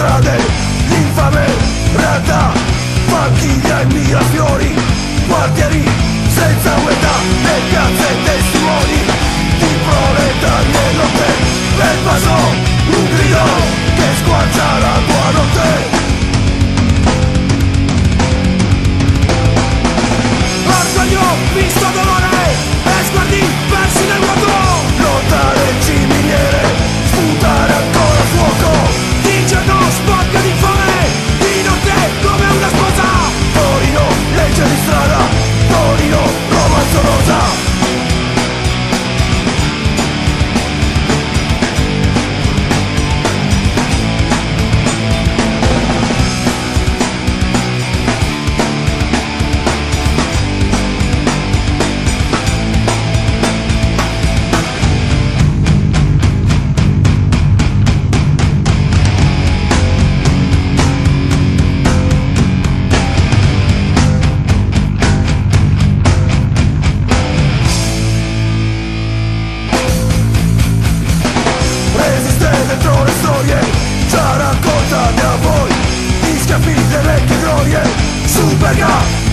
strade, l'infame realtà, panchiglia e mirafiori, quartieri senza guerra e piazze testimoni di proletarie lotte. Nel vaso un grido che squarcia la tua notte. Orgoglio, visto dolore e sguardi persi nel vuoto. Lottare ciminiere, sputare ancora fuoco. Di giorno sporca di fame, di notte come una sposa. Torino, legge di strada, Torino, romanzo rosa. Dentro le storie, già raccontate a voi, gli schiaffi delle vecchie glorie, Superga